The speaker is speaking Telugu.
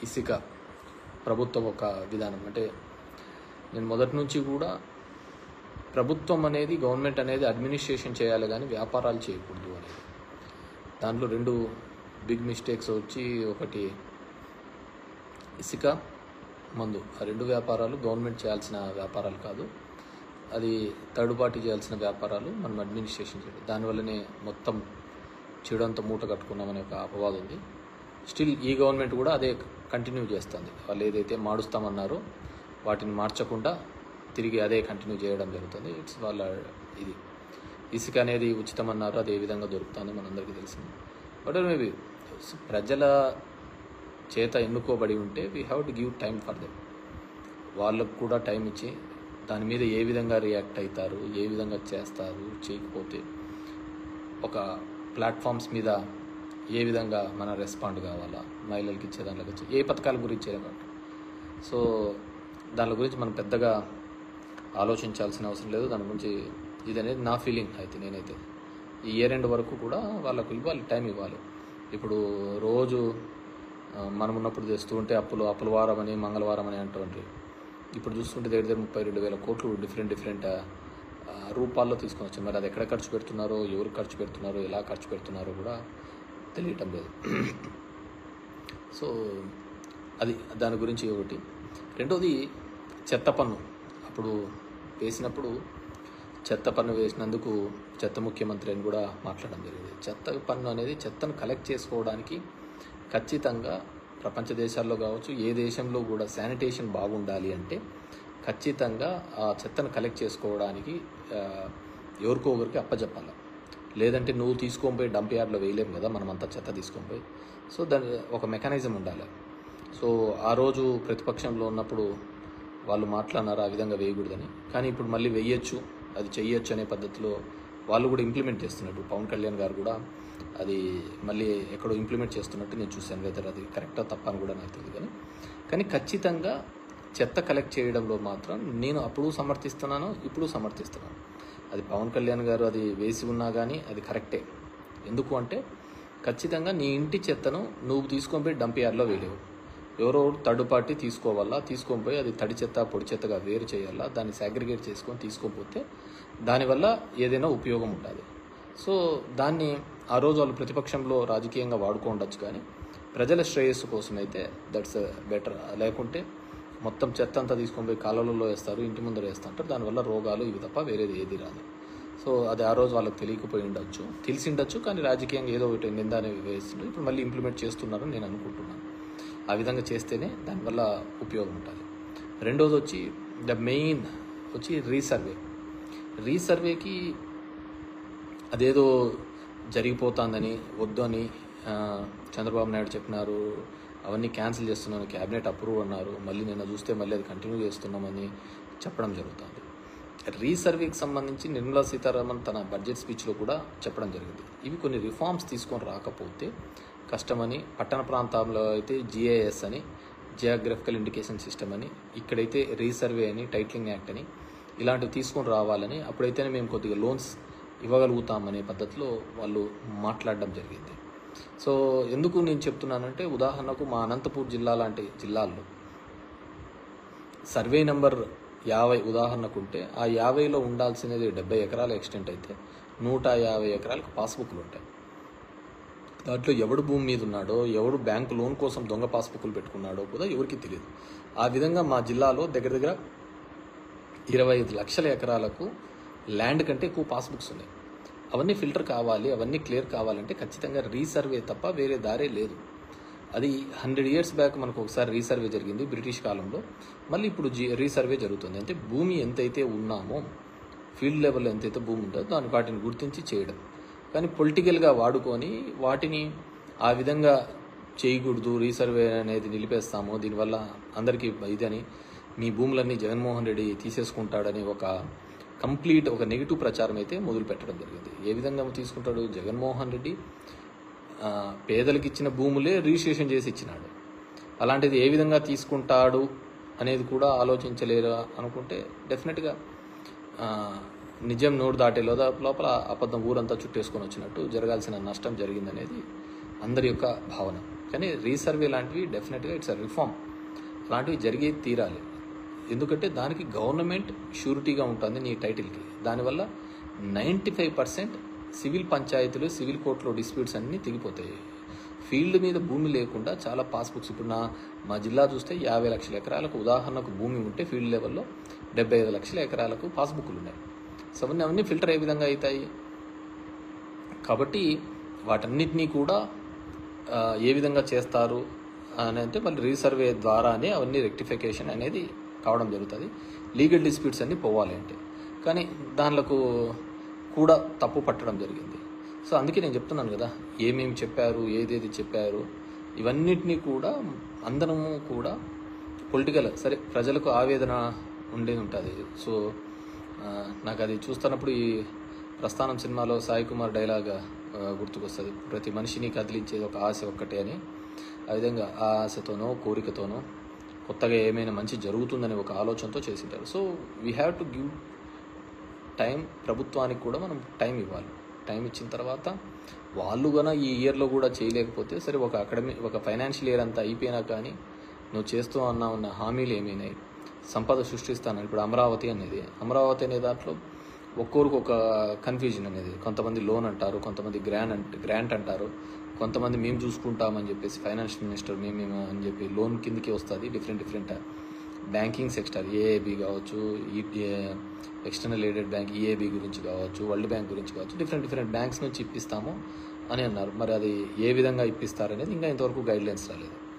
ఇసుక ప్రభుత్వం ఒక విధానం అంటే నేను మొదటి నుంచి కూడా ప్రభుత్వం అనేది గవర్నమెంట్ అనేది అడ్మినిస్ట్రేషన్ చేయాలి కానీ వ్యాపారాలు చేయకూడదు అనేది. దాంట్లో రెండు బిగ్ మిస్టేక్స్ వచ్చి, ఒకటి ఇసుక, మందు. ఆ రెండు వ్యాపారాలు గవర్నమెంట్ చేయాల్సిన వ్యాపారాలు కాదు, అది థర్డ్ పార్టీ చేయాల్సిన వ్యాపారాలు, మనం అడ్మినిస్ట్రేషన్ చేయాలి. దానివల్లనే మొత్తం చెడంతా మూట కట్టుకున్నామనే ఒక అపవాదం ఉంది. స్టిల్ ఈ గవర్నమెంట్ కూడా అదే కంటిన్యూ చేస్తుంది. వాళ్ళు ఏదైతే మారుస్తామన్నారో వాటిని మార్చకుండా తిరిగి అదే కంటిన్యూ చేయడం జరుగుతుంది. ఇట్స్ వాళ్ళ ఇది. ఇసుక అనేది ఉచితం అన్నారు, అది ఏ విధంగా దొరుకుతుందో మనందరికీ తెలిసింది. బట్ మేబీ ప్రజల చేత ఎన్నుకోబడి ఉంటే we have to give time for them. వాళ్ళకు కూడా టైం ఇచ్చి దాని మీద ఏ విధంగా రియాక్ట్ అవుతారు, ఏ విధంగా చేస్తారు, చేయకపోతే ఒక ప్లాట్ఫామ్స్ మీద ఏ విధంగా మన రెస్పాండ్ కావాలా, మహిళలకి ఇచ్చే దాంట్లోకి వచ్చి ఏ పథకాల గురించి కాబట్టి. సో దాని గురించి మనం పెద్దగా ఆలోచించాల్సిన అవసరం లేదు. దాని గురించి ఇది అనేది నా ఫీలింగ్. అయితే నేనైతే ఈ ఇయర్ ఎండ్ వరకు కూడా వాళ్ళకు ఇవ్వాలి, టైం ఇవ్వాలి. ఇప్పుడు రోజు మనం ఉన్నప్పుడు తెస్తూ ఉంటే అప్పుల వారం అని, మంగళవారం అని అంటుంటే, ఇప్పుడు చూస్తుంటే దగ్గర 32,000 కోట్లు డిఫరెంట్ రూపాల్లో తీసుకొని వచ్చారు. మరి అది ఎక్కడ ఖర్చు పెడుతున్నారో, ఎవరు ఖర్చు పెడుతున్నారో, ఎలా ఖర్చు పెడుతున్నారో కూడా తెలియటం లేదు. సో అది దాని గురించి ఒకటి. రెండోది చెత్త పన్ను. అప్పుడు వేసినప్పుడు చెత్త పన్ను వేసినందుకు చెత్త ముఖ్యమంత్రి అని కూడా మాట్లాడడం జరిగింది. చెత్త పన్ను అనేది చెత్తను కలెక్ట్ చేసుకోవడానికి ఖచ్చితంగా ప్రపంచ దేశాల్లో కావచ్చు, ఏ దేశంలో కూడా శానిటేషన్ బాగుండాలి అంటే ఖచ్చితంగా ఆ చెత్తను కలెక్ట్ చేసుకోవడానికి ఎవరికో ఒకరికి అప్పచెప్పాలి. లేదంటే నువ్వు తీసుకొని పోయి డంప్ యార్డ్లో వేయలేము కదా, మనమంతా చెత్త తీసుకొని పోయి. సో దాని ఒక మెకానిజం ఉండాలి. సో ఆ రోజు ప్రతిపక్షంలో ఉన్నప్పుడు వాళ్ళు మాట్లాడినారు ఆ విధంగా వేయకూడదని. కానీ ఇప్పుడు మళ్ళీ వేయచ్చు, అది చెయ్యొచ్చు అనే పద్ధతిలో వాళ్ళు కూడా ఇంప్లిమెంట్ చేస్తున్నట్టు. పవన్ కళ్యాణ్ గారు కూడా అది మళ్ళీ ఎక్కడో ఇంప్లిమెంట్ చేస్తున్నట్టు నేను చూశాను. వెదర్ అది కరెక్టా తప్ప అని కూడా నాకు తెలియదు. కానీ ఖచ్చితంగా చెత్త కలెక్ట్ చేయడంలో మాత్రం నేను అప్పుడు సమర్థిస్తున్నాను, ఇప్పుడు సమర్థిస్తున్నాను. అది పవన్ కళ్యాణ్ గారు అది వేసి ఉన్నా కానీ అది కరెక్టే. ఎందుకు అంటే ఖచ్చితంగా నీ ఇంటి చెత్తను నువ్వు తీసుకొని పోయి డంప్ యార్డ్లో వేయలేవు. ఎవరో థర్డ్ పార్టీ తీసుకోవాలా, తీసుకొని పోయి అది తడి చెత్త పొడి చెత్తగా వేరు చేయాలా, దాన్ని సాగ్రిగేట్ చేసుకొని తీసుకోకపోతే దానివల్ల ఏదైనా ఉపయోగం ఉంటుంది. సో దాన్ని ఆ రోజు వాళ్ళు ప్రతిపక్షంలో రాజకీయంగా వాడుకోవచ్చు, కానీ ప్రజల శ్రేయస్సు కోసం అయితే దట్స్ బెటర్. లేకుంటే మొత్తం చెత్త అంతా తీసుకొని పోయి కాలువలలో వేస్తారు, ఇంటి ముందర వేస్తుంటారు. దానివల్ల రోగాలు ఇవి తప్ప వేరేది ఏది రాదు. సో అది ఆ రోజు వాళ్ళకి తెలియకపోయి ఉండొచ్చు, తెలిసిండొచ్చు, కానీ రాజకీయంగా ఏదో ఒకటి నిందాన్ని వేస్తుండే. ఇప్పుడు మళ్ళీ ఇంప్లిమెంట్ చేస్తున్నారని నేను అనుకుంటున్నాను. ఆ విధంగా చేస్తేనే దానివల్ల ఉపయోగం ఉంటుంది. రెండోది వచ్చి ద మెయిన్ వచ్చి రీసర్వేకి అదేదో జరిగిపోతుందని వద్దు అని చంద్రబాబు నాయుడు చెప్పినారు. అవన్నీ క్యాన్సిల్ చేస్తున్నాను, క్యాబినెట్ అప్రూవ్ అన్నారు. మళ్ళీ నిన్న చూస్తే మళ్ళీ అది కంటిన్యూ చేస్తున్నామని చెప్పడం జరుగుతుంది. రీసర్వేకి సంబంధించి నిర్మలా సీతారామన్ తన బడ్జెట్ స్పీచ్లో కూడా చెప్పడం జరిగింది. ఇవి కొన్ని రిఫార్మ్స్ తీసుకొని రాకపోతే కష్టమని. పట్టణ ప్రాంతాల్లో అయితే GIS అని, జియోగ్రఫికల్ ఇండికేషన్ సిస్టమ్ అని, ఇక్కడైతే రీసర్వే అని, టైటిలింగ్ యాక్ట్ అని ఇలాంటివి తీసుకొని రావాలని, అప్పుడైతేనే మేము కొద్దిగా లోన్స్ ఇవ్వగలుగుతామనే పద్ధతిలో వాళ్ళు మాట్లాడడం జరిగింది. సో ఎందుకు నేను చెప్తున్నానంటే, ఉదాహరణకు మా అనంతపూర్ జిల్లా లాంటి జిల్లాల్లో సర్వే నెంబర్ 50 ఉదాహరణకు ఉంటే ఆ 50లో ఉండాల్సినది 70 ఎకరాల ఎక్స్టెంట్ అయితే 150 ఎకరాలకు పాస్బుక్లు ఉంటాయి. దాంట్లో ఎవడు భూమి మీద ఉన్నాడో, ఎవడు బ్యాంకు లోన్ కోసం దొంగ పాస్బుక్లు పెట్టుకున్నాడో కూడా ఎవరికి తెలియదు. ఆ విధంగా మా జిల్లాలో దగ్గర 25 లక్షల ఎకరాలకు ల్యాండ్ కంటే ఎక్కువ పాస్బుక్స్ ఉన్నాయి. అవన్నీ ఫిల్టర్ కావాలి, అవన్నీ క్లియర్ కావాలంటే ఖచ్చితంగా రీసర్వే తప్ప వేరే దారే లేదు. అది 100 years బ్యాక్ మనకు ఒకసారి రీసర్వే జరిగింది బ్రిటిష్ కాలంలో. మళ్ళీ ఇప్పుడు రీసర్వే జరుగుతుంది. అంటే భూమి ఎంతైతే ఉన్నామో, ఫీల్డ్ లెవెల్లో ఎంతైతే భూమి ఉంటుందో వాటిని గుర్తించి చేయడం. కానీ పొలిటికల్గా వాడుకొని వాటిని ఆ విధంగా చేయకూడదు, రీసర్వే అనేది నిలిపేస్తాము, దీనివల్ల అందరికీ ఇదని, మీ భూములన్నీ జగన్మోహన్ రెడ్డి తీసేసుకుంటాడని ఒక కంప్లీట్ ఒక నెగిటివ్ ప్రచారం అయితే మొదలు పెట్టడం జరిగింది. ఏ విధంగా తీసుకుంటాడు జగన్మోహన్ రెడ్డి? పేదలకు ఇచ్చిన భూములే రిజిస్ట్రేషన్ చేసి ఇచ్చినాడు. అలాంటిది ఏ విధంగా తీసుకుంటాడు అనేది కూడా ఆలోచించలేరు అనుకుంటే డెఫినెట్గా నిజం నోరు దాటే లోపల అబద్ధం ఊరంతా చుట్టేసుకొని వచ్చినట్టు జరగాల్సిన నష్టం జరిగిందనేది అందరి యొక్క భావన. కానీ రీసర్వే లాంటివి డెఫినెట్గా ఇట్స్ అ రిఫార్మ్, అలాంటివి జరిగే తీరాలి. ఎందుకంటే దానికి గవర్నమెంట్ షూరిటీగా ఉంటుంది నీ టైటిల్కి. దానివల్ల 95% సివిల్ పంచాయతీలు, సివిల్ కోర్టులో డిస్ప్యూట్స్ అన్నీ తెగిపోతాయి. ఫీల్డ్ మీద భూమి లేకుండా చాలా పాస్బుక్స్, ఇప్పుడు మా జిల్లా చూస్తే 50 లక్షల ఎకరాలకు ఉదాహరణకు భూమి ఉంటే ఫీల్డ్ లెవెల్లో 75 లక్షల ఎకరాలకు పాస్బుక్లు ఉన్నాయి. సో అవన్నీ ఫిల్టర్ ఏ విధంగా అవుతాయి? కాబట్టి వాటన్నిటినీ కూడా ఏ విధంగా చేస్తారు అని అంటే మళ్ళీ రీసర్వే ద్వారానే అవన్నీ రెక్టిఫికేషన్ అనేది కావడం జరుగుతుంది. లీగల్ డిస్ప్యూట్స్ అన్నీ పోవాలి అంటే, కానీ దానిలకు కూడా తప్పు పట్టడం జరిగింది. సో అందుకే నేను చెప్తున్నాను కదా, ఏమేమి చెప్పారు, ఏదేది చెప్పారు, ఇవన్నిటినీ కూడా అందరము కూడా పొలిటికల్, సరే ప్రజలకు ఆవేదన ఉండేది ఉంటుంది. సో నాకు అది చూస్తున్నప్పుడు ఈ ప్రస్థానం సినిమాలో సాయి కుమార్ డైలాగ్ గుర్తుకొస్తుంది, ప్రతి మనిషిని కదిలించేది ఒక ఆశ ఒక్కటే అని. ఆ విధంగా ఆ ఆశతోనో కోరికతోనో కొత్తగా ఏమైనా మంచి జరుగుతుందని ఒక ఆలోచనతో చేసింటారు. So we have to give time, ప్రభుత్వానికి కూడా మనం టైం ఇవ్వాలి. టైం ఇచ్చిన తర్వాత వాళ్ళు కూడా ఈ ఇయర్లో కూడా చేయలేకపోతే సరే, ఒక ఫైనాన్షియల్ ఇయర్ అంతా అయిపోయినా కానీ నువ్వు చేస్తూ ఉన్న హామీలు ఏమైనాయి, సంపద సృష్టిస్తాను. ఇప్పుడు అమరావతి అనే దాంట్లో ఒక్కొరికి ఒక కన్ఫ్యూజన్ అనేది, కొంతమంది లోన్ అంటారు, కొంతమంది గ్రాంట్ అంటారు, కొంతమంది మేము చూసుకుంటామని చెప్పేసి ఫైనాన్స్ మినిస్టర్ మేము అని చెప్పి లోన్ కిందకి వస్తుంది. డిఫరెంట్ బ్యాంకింగ్ సెక్టర్, ఏఏబి కావచ్చు, ఎక్స్టర్నల్ ఎయిడెడ్ బ్యాంక్ ఈఏబి గురించి కావచ్చు, వరల్డ్ బ్యాంక్ గురించి కావచ్చు, డిఫరెంట్ బ్యాంక్స్ నుంచి ఇప్పిస్తాము అని అన్నారు. మరి అది ఏ విధంగా ఇప్పిస్తారనేది ఇంకా ఇంతవరకు గైడ్ లైన్స్ రాలేదు.